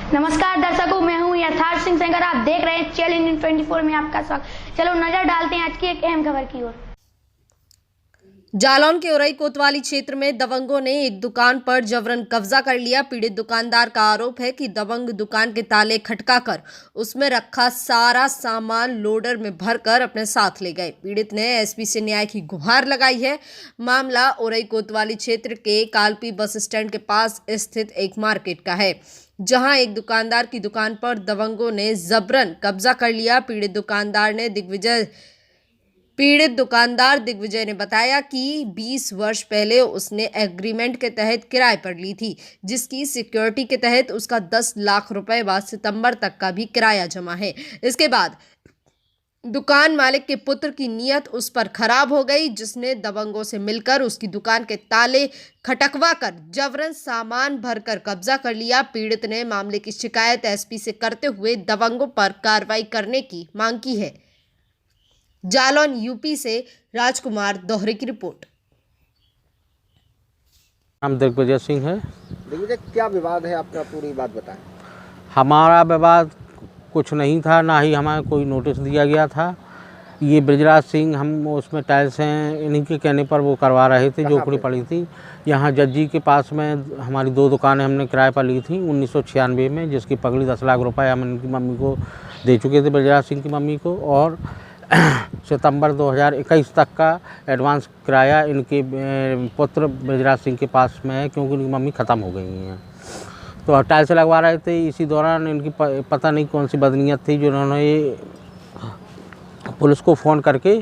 नमस्कार दर्शकों, मैं हूं यथार्थ सिंह सेंगर। आप देख रहे हैं चैलेंज इन 24 में आपका स्वागत। चलो नजर डालते हैं आज की एक अहम खबर की ओर। जालौन के उरई कोतवाली क्षेत्र में दबंगों ने एक दुकान पर जबरन कब्जा कर लिया। पीड़ित दुकानदार का आरोप है कि दबंग दुकान के ताले खटकाकर उसमें रखा सारा सामान लोडर में भरकर अपने साथ ले गए। पीड़ित ने एसपी से न्याय की गुहार लगाई है। मामला उरई कोतवाली क्षेत्र के कालपी बस स्टैंड के पास स्थित एक मार्केट का है, जहां एक दुकानदार की दुकान पर दबंगों ने जबरन कब्जा कर लिया। पीड़ित दुकानदार दिग्विजय ने बताया कि 20 वर्ष पहले उसने एग्रीमेंट के तहत किराए पर ली थी, जिसकी सिक्योरिटी के तहत उसका 10 लाख रुपए बाद सितंबर तक का भी किराया जमा है। इसके बाद दुकान मालिक के पुत्र की नीयत उस पर खराब हो गई, जिसने दबंगों से मिलकर उसकी दुकान के ताले खटकवा कर जबरन सामान भरकर कब्जा कर लिया। पीड़ित ने मामले की शिकायत एसपी से करते हुए दबंगों पर कार्रवाई करने की मांग की है। जालौन यूपी से राजकुमार दोहरे की रिपोर्ट। नाम दिग्विजय सिंह है। दिग्विजय, क्या विवाद है आपका, पूरी बात बताएं। हमारा विवाद कुछ नहीं था, ना ही हमें कोई नोटिस दिया गया था। ये बृजराज सिंह, हम उसमें टाइल्स हैं, इन्हीं के कहने पर वो करवा रहे थे। जो उखड़ी पड़ी थी यहाँ जज्जी के पास में हमारी 2 दुकानें हमने किराए पर ली थी 1996 में, जिसकी पगड़ी 10 लाख रुपए हम इनकी मम्मी को दे चुके थे, बृजराज सिंह की मम्मी को। और सितंबर 2021 तक का एडवांस किराया इनके पुत्र बृजराज सिंह के पास में है, क्योंकि उनकी मम्मी ख़त्म हो गई हैं। तो टाइल्स लगवा रहे थे। इसी दौरान इनकी पता नहीं कौन सी बदनीयत थी, जिन्होंने पुलिस को फ़ोन करके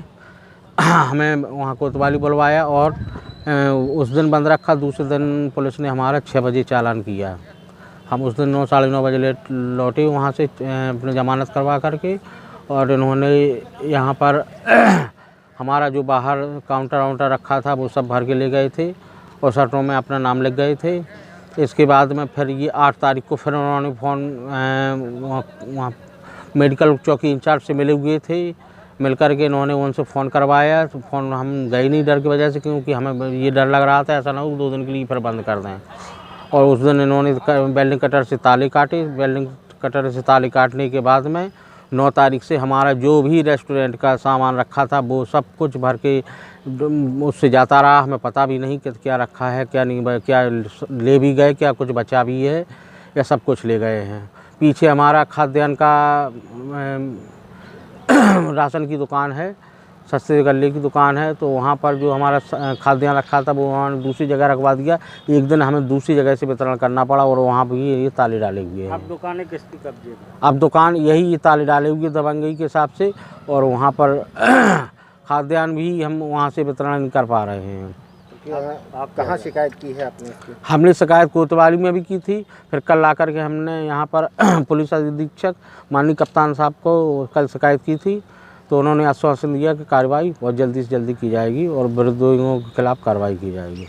हमें वहाँ कोतवाली बुलवाया और उस दिन बंद रखा। दूसरे दिन पुलिस ने हमारा 6 बजे चालान किया। हम उस दिन 9 साढ़े 9 बजे लौटे वहाँ से अपनी ज़मानत करवा करके। और इन्होंने यहाँ पर हमारा जो बाहर काउंटर रखा था वो सब भर के ले गए थे और शर्टों में अपना नाम लिख गए थे। इसके बाद में फिर ये 8 तारीख को फिर उन्होंने फ़ोन वहाँ मेडिकल चौकी इंचार्ज से मिले हुए थे। मिल कर के इन्होंने उनसे फ़ोन करवाया। तो फ़ोन हम गए नहीं डर की वजह से, क्योंकि हमें ये डर लग रहा था ऐसा ना हो 2 दिन के लिए फिर बंद कर दें। और उस दिन इन्होंने वेल्डिंग कटर से ताले काटे। वेल्डिंग कटर से ताले काटने के बाद में 9 तारीख से हमारा जो भी रेस्टोरेंट का सामान रखा था वो सब कुछ भर के उससे जाता रहा। हमें पता भी नहीं कि क्या रखा है, क्या नहीं, क्या ले भी गए, क्या कुछ बचा भी है, या सब कुछ ले गए हैं। पीछे हमारा खाद्यान्न का राशन की दुकान है, सस्ते गल्ले की दुकान है। तो वहाँ पर जो हमारा खाद्यान्न रखा था वो उन्होंने दूसरी जगह रखवा दिया। एक दिन हमें दूसरी जगह से वितरण करना पड़ा और वहाँ भी ये ताले डाले हुए हैं। अब दुकानें किसकी कब्जे में? अब दुकान यही ये ताले डाले हुए दबंगई के हिसाब से, और वहाँ पर खाद्यान्न भी हम वहाँ से वितरण नहीं कर पा रहे हैं। आप कहाँ शिकायत की है आपने? हमने शिकायत कोतवाली में भी की थी। फिर कल ला करके हमने यहाँ पर पुलिस अधीक्षक माननीय कप्तान साहब को कल शिकायत की थी। तो उन्होंने आश्वासन दिया कि कार्रवाई बहुत जल्दी से जल्दी की जाएगी और विरोधियों के खिलाफ कार्रवाई की जाएगी।